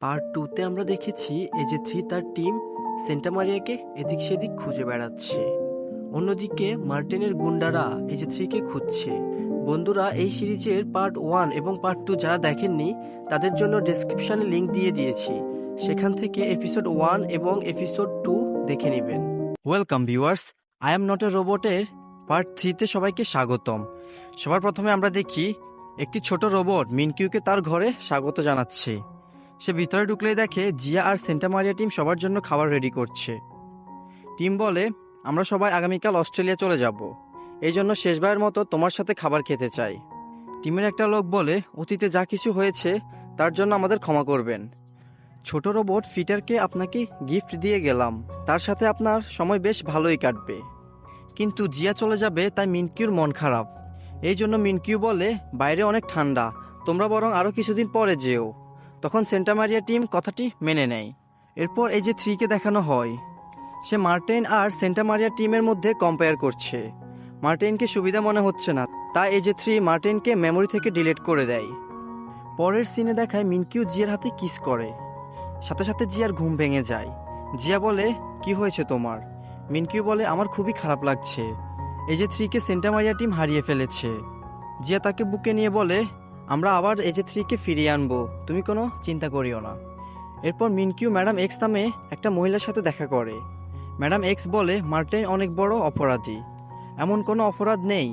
Part 2-তে আমরা দেখেছি এজে 3 তার টিম সেন্টা মারিয়াকে এদিক সেদিক খুঁজে বেড়াচ্ছে। অন্যদিকে মার্টিনের গুন্ডারা এজে 3-কে খুঁজছে। বন্ধুরা, এই সিরিজের পার্ট 1 এবং পার্ট 2 যারা দেখেননি তাদের জন্য ডেসক্রিপশনে লিংক দিয়ে দিয়েছি, সেখান থেকে এপিসোড 1 এবং এপিসোড 2 দেখে নেবেন। Welcome viewers, I am not a রোবটের পার্ট 3-তে সবাইকে স্বাগতম। সবার প্রথমে আমরা দেখি একটি ছোট রোবট মিনকিউকে তার ঘরে স্বাগত জানাচ্ছে। সে ভিতরে ঢুকলেই দেখে জিয়া আর সেন্টা মারিয়া টিম সবার জন্য খাবার রেডি করছে। টিম বলে, আমরা সবাই আগামীকাল অস্ট্রেলিয়া চলে যাব, এই জন্য শেষবারের মতো তোমার সাথে খাবার খেতে চাই। টিমের একটা লোক বলে, অতীতে যা কিছু হয়েছে তার জন্য আমাদের ক্ষমা করবেন। ছোট রোবট ফিটারকে আপনাকে গিফট দিয়ে গেলাম, তার সাথে আপনার সময় বেশ ভালোই কাটবে। কিন্তু জিয়া চলে যাবে তাই মিনকিউর মন খারাপ। এই জন্য মিনকিউ বলে, বাইরে অনেক ঠান্ডা, তোমরা বরং আরও কিছুদিন পরে যেও। তখন সেন্টা মারিয়া টিম কথাটি মেনে নেয়। এরপর এজে 3-কে দেখানো হয় সে মার্টিন আর সেন্টা মারিয়া টিমের মধ্যে কম্পেয়ার করছে। মার্টিনকে সুবিধা মনে হচ্ছে না, তাই এজে 3 মার্টিনকে মেমোরি থেকে ডিলিট করে দেয়। পরের সিনে দেখায় মিনকিউ জিয়ার হাতে কিস করে, সাথে সাথে জিয়ার ঘুম ভেঙে যায়। জিয়া বলে, কি হয়েছে তোমার? মিনকিউ বলে, আমার খুবই খারাপ লাগছে, এজে 3-কে সেন্টা মারিয়া টিম হারিয়ে ফেলেছে। জিয়া তাকে বুকে নিয়ে বলে, আমরা আবার এজে 3-কে ফিরিয়ে আনবো, তুমি কোনো চিন্তা করিও না। এরপর মিনকিউ ম্যাডাম এক্স নামে একটা মহিলার সাথে দেখা করে। ম্যাডাম এক্স বলে, মার্টিন অনেক বড় অপরাধী, এমন কোনো অপরাধ নেই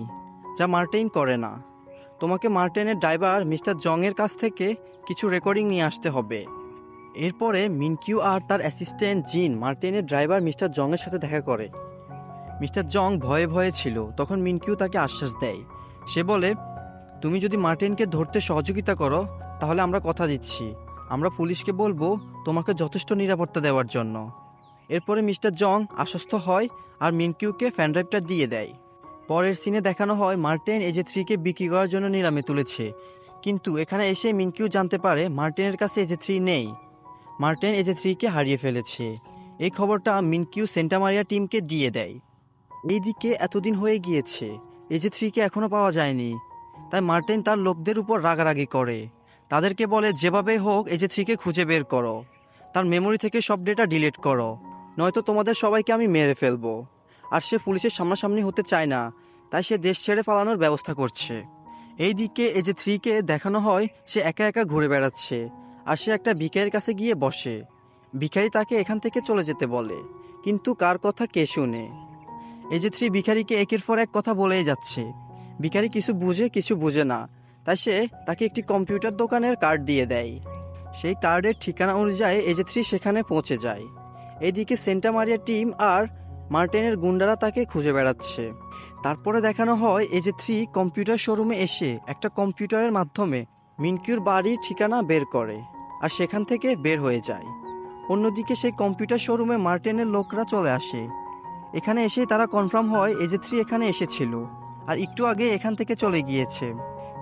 যা মার্টিন করে না। তোমাকে মার্টিনের ড্রাইভার মিস্টার জংয়ের কাছ থেকে কিছু রেকর্ডিং নিয়ে আসতে হবে। এরপরে মিনকিউ আর তার অ্যাসিস্ট্যান্ট জিন মার্টিনের ড্রাইভার মিস্টার জংয়ের সাথে দেখা করে। মিস্টার জং ভয়ে ভয়ে ছিল, তখন মিনকিউ তাকে আশ্বাস দেয়। সে বলে, তুমি যদি মার্টিনকে ধরতে সহযোগিতা করো তাহলে আমরা কথা দিচ্ছি, আমরা পুলিশকে বলবো তোমাকে যথেষ্ট নিরাপত্তা দেওয়ার জন্য। এরপরে মিস্টার জং আশ্বস্ত হয় আর মিনকিউকে ফ্যানড্রাইভটা দিয়ে দেয়। পরের সিনে দেখানো হয় মার্টিন এজে 3-কে বিক্রি করার জন্য নিলামে তুলেছে, কিন্তু এখানে এসে মিনকিউ জানতে পারে মার্টিনের কাছে এজে 3 নেই। মার্টিন এজে 3-কে হারিয়ে ফেলেছে। এই খবরটা মিনকিউ সেন্টা মারিয়া টিমকে দিয়ে দেয়। এইদিকে এতদিন হয়ে গিয়েছে, এজে 3-কে এখনো পাওয়া যায়নি, তাই মার্টিন তার লোকদের উপর রাগারাগি করে। তাদেরকে বলে, যেভাবে হোক এজে 3-কে খুঁজে বের করো, তার মেমোরি থেকে সব ডেটা ডিলিট করো, নয়তো তোমাদের সবাইকে আমি মেরে ফেলবো। আর সে পুলিশের সামনাসামনি হতে চায় না, তাই সে দেশ ছেড়ে পালানোর ব্যবস্থা করছে। এইদিকে এজে 3-কে দেখানো হয় সে একা একা ঘুরে বেড়াচ্ছে, আর সে একটা ভিখারির কাছে গিয়ে বসে। ভিখারি তাকে এখান থেকে চলে যেতে বলে, কিন্তু কার কথা কে শুনে। এজে 3 ভিখারিকে একের পর এক কথা বলেই যাচ্ছে। ভিখারি কিছু বুঝে কিছু বুঝে না, তাই সে তাকে একটি কম্পিউটার দোকানের কার্ড দিয়ে দেয়। সেই কার্ডের ঠিকানা অনুযায়ী এজে 3 সেখানে পৌঁছে যায়। এদিকে সেন্টা মারিয়া টিম আর মার্টিনের গুন্ডারা তাকে খুঁজে বেড়াচ্ছে। তারপরে দেখানো হয় এজে 3 কম্পিউটার শোরুমে এসে একটা কম্পিউটারের মাধ্যমে মিনকিউর বাড়ির ঠিকানা বের করে আর সেখান থেকে বের হয়ে যায়। অন্যদিকে সেই কম্পিউটার শোরুমে মার্টিনের লোকরা চলে আসে। এখানে এসে তারা কনফার্ম হয় এজে 3 এখানে এসেছিল আর একটু আগে এখান থেকে চলে গিয়েছে।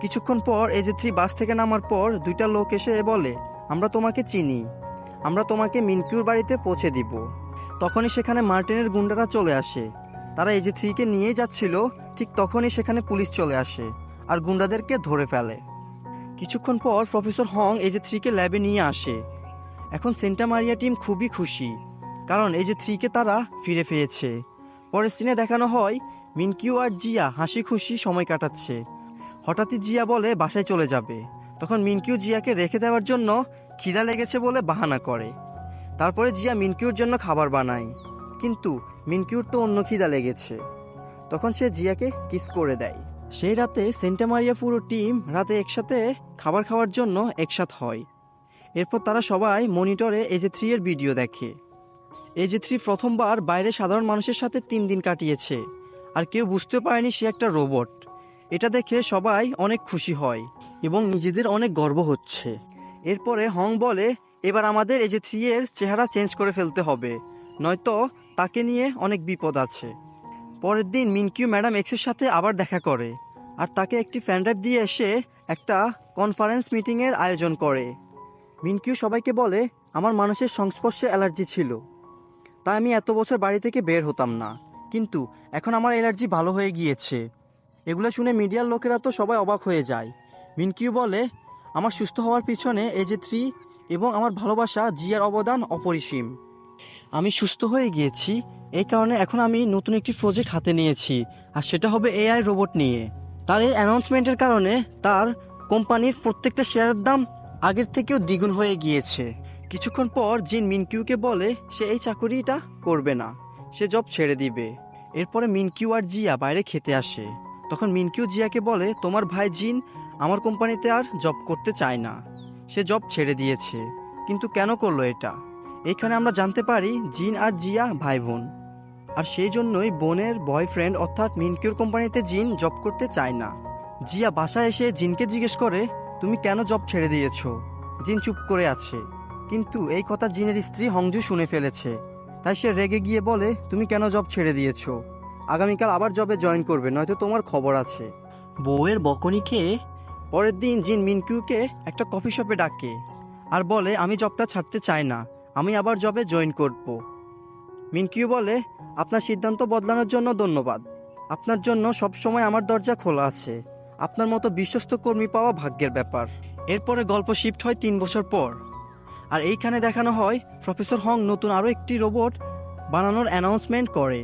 কিছুক্ষণ পর এজে 3 বাস থেকে নামার পর দুইটা লোক এসে বলে, আমরা তোমাকে চিনি, আমরা তোমাকে মিনকিউর বাড়িতে পৌঁছে দিব। তখনই সেখানে মার্টিনের গুন্ডারা চলে আসে। তারা এজে 3-কে নিয়ে যাচ্ছিল, ঠিক তখনই সেখানে পুলিশ চলে আসে আর গুন্ডাদেরকে ধরে ফেলে। কিছুক্ষণ পর প্রফেসর হং এজে 3-কে ল্যাবে নিয়ে আসে। এখন সেন্টা মারিয়া টিম খুবই খুশি, কারণ এজে 3-কে তারা ফিরে পেয়েছে। পরের সিনে দেখানো হয় মিনকিউ আর জিয়া হাসি খুশি সময় কাটাচ্ছে। হঠাৎই জিয়া বলে বাসায় চলে যাবে, তখন মিনকিউ জিয়াকে রেখে দেওয়ার জন্য খিদা লেগেছে বলে বাহানা করে। তারপরে জিয়া মিনকিউর জন্য খাবার বানায়, কিন্তু মিনকিউর তো অন্য খিদা লেগেছে, তখন সে জিয়াকে কিস করে দেয়। সেই রাতে সেন্টা মারিয়া পুরো টিম রাতে একসাথে খাবার খাওয়ার জন্য একসাথ হয়। এরপর তারা সবাই মনিটরে এজে 3-এর ভিডিও দেখে। এজে 3 প্রথমবার বাইরে সাধারণ মানুষের সাথে 3 দিন কাটিয়েছে, আর কেউ বুঝতে পারেনি সে একটা রোবট। এটা দেখে সবাই অনেক খুশি হয় এবং নিজেদের অনেক গর্ব হচ্ছে। এরপরে হং বলে, এবার আমাদের এজে 3-এর চেহারা চেঞ্জ করে ফেলতে হবে, নয়তো তাকে নিয়ে অনেক বিপদ আছে। পরের দিন মিনকিউ ম্যাডাম এক্সের সাথে আবার দেখা করে আর তাকে একটি ফ্যানড্রাইভ দিয়ে এসে একটা কনফারেন্স মিটিংয়ের আয়োজন করে। মিনকিউ সবাইকে বলে, আমার মানুষের সংস্পর্শে অ্যালার্জি ছিল, তাই আমি এত বছর বাড়ি থেকে বের হতাম না, কিন্তু এখন আমার অ্যালার্জি ভালো হয়ে গিয়েছে। এগুলো শুনে মিডিয়ার লোকেরা তো সবাই অবাক হয়ে যায়। মিনকিউ বলে, আমার সুস্থ হওয়ার পিছনে এজে 3 এবং আমার ভালোবাসা জিয়ার অবদান অপরিসীম। আমি সুস্থ হয়ে গিয়েছি, এই কারণে এখন আমি নতুন একটি প্রজেক্ট হাতে নিয়েছি, আর সেটা হবে এআই রোবট নিয়ে। তার এই অ্যানাউন্সমেন্টের কারণে তার কোম্পানির প্রত্যেকটা শেয়ারের দাম আগের থেকেও দ্বিগুণ হয়ে গিয়েছে। কিছুক্ষণ পর জিন মিনকিউকে বলে সে এই চাকরিটা করবে না, সে জব ছেড়ে দিবে। এরপরে মিনকিউ আর জিয়া বাইরে খেতে আসে। তখন মিনকিউ জিয়াকে বলে, তোমার ভাই জিন আমার কোম্পানিতে আর জব করতে চায় না, সে জব ছেড়ে দিয়েছে। কিন্তু কেন করলো এটা? এখানে আমরা জানতে পারি জিন আর জিয়া ভাই বোন, আর সেই জন্যই বোনের বয়ফ্রেন্ড অর্থাৎ মিনকিউর কোম্পানিতে জিন জব করতে চায় না। জিয়া বাসায় এসে জিনকে জিজ্ঞেস করে, তুমি কেন জব ছেড়ে দিয়েছো? জিন চুপ করে আছে, কিন্তু এই কথা জিনের স্ত্রী হংজু শুনে ফেলেছে। তাই সে রেগে গিয়ে বলে, তুমি কেন জব ছেড়ে দিয়েছো? আগামীকাল আবার জবে জয়েন করবে, নয়তো তোমার খবর আছে। বউয়ের বকনি খেয়ে পরের দিন জিন মিনকিউকে একটা কফি শপে ডাকে আর বলে, আমি জবটা ছাড়তে চাই না, আমি আবার জবে জয়েন করব। মিনকিউ বলে, আপনার সিদ্ধান্ত বদলানোর জন্য ধন্যবাদ, আপনার জন্য সবসময় আমার দরজা খোলা আছে, আপনার মতো বিশ্বস্ত কর্মী পাওয়া ভাগ্যের ব্যাপার। এরপরে গল্প শিফট হয় 3 বছর পর, আর এইখানে দেখানো হয় প্রফেসর হং নতুন আরও একটি রোবট বানানোর অ্যানাউন্সমেন্ট করে।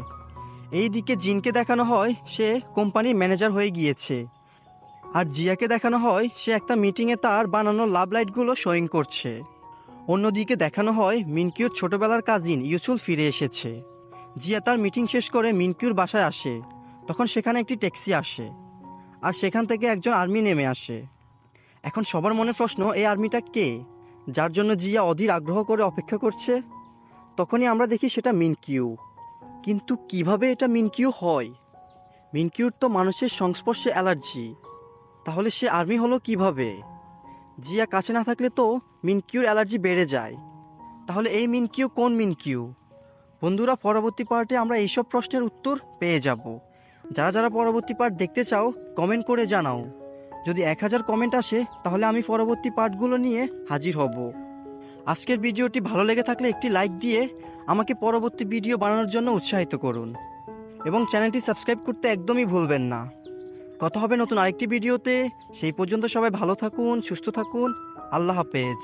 এইদিকে জিনকে দেখানো হয় সে কোম্পানির ম্যানেজার হয়ে গিয়েছে, আর জিয়াকে দেখানো হয় সে একটা মিটিংয়ে তার বানানো লাভ লাইটগুলো শোয়িং করছে। অন্যদিকে দেখানো হয় মিনকিউর ছোটবেলার কাজিন ইউচুল ফিরে এসেছে। জিয়া তার মিটিং শেষ করে মিনকিউর বাসায় আসে, তখন সেখানে একটি ট্যাক্সি আসে, আর সেখান থেকে একজন আর্মি নেমে আসে। এখন সবার মনে প্রশ্ন, এই আর্মিটা কে, যার জন্য জিয়া অধীর আগ্রহ করে অপেক্ষা করছে? তখনই আমরা দেখি সেটা মিনকিউ। কিন্তু কিভাবে এটা মিনকিউ হয়? মিনকিউর তো মানুষের সংস্পর্শে অ্যালার্জি, তাহলে সে আর্মি হলো কিভাবে? জিয়া কাছে না থাকলে তো মিনকিউর অ্যালার্জি বেড়ে যায়, তাহলে এই মিনকিউ কোন মিনকিউ? বন্ধুরা, পরবর্তী পার্টে আমরা এইসব প্রশ্নের উত্তর পেয়ে যাব। যারা যারা পরবর্তী পার্ট দেখতে চাও কমেন্ট করে জানাও। যদি 1000 কমেন্ট আসে তাহলে আমি পরবর্তী পার্টগুলো নিয়ে হাজির হব। আজকের ভিডিওটি ভালো লেগে থাকলে একটি লাইক দিয়ে আমাকে পরবর্তী ভিডিও বানানোর জন্য উৎসাহিত করুন, এবং চ্যানেলটি সাবস্ক্রাইব করতে একদমই ভুলবেন না। কথা হবে নতুন আরেকটি ভিডিওতে, সেই পর্যন্ত সবাই ভালো থাকুন, সুস্থ থাকুন, আল্লাহ হাফেজ।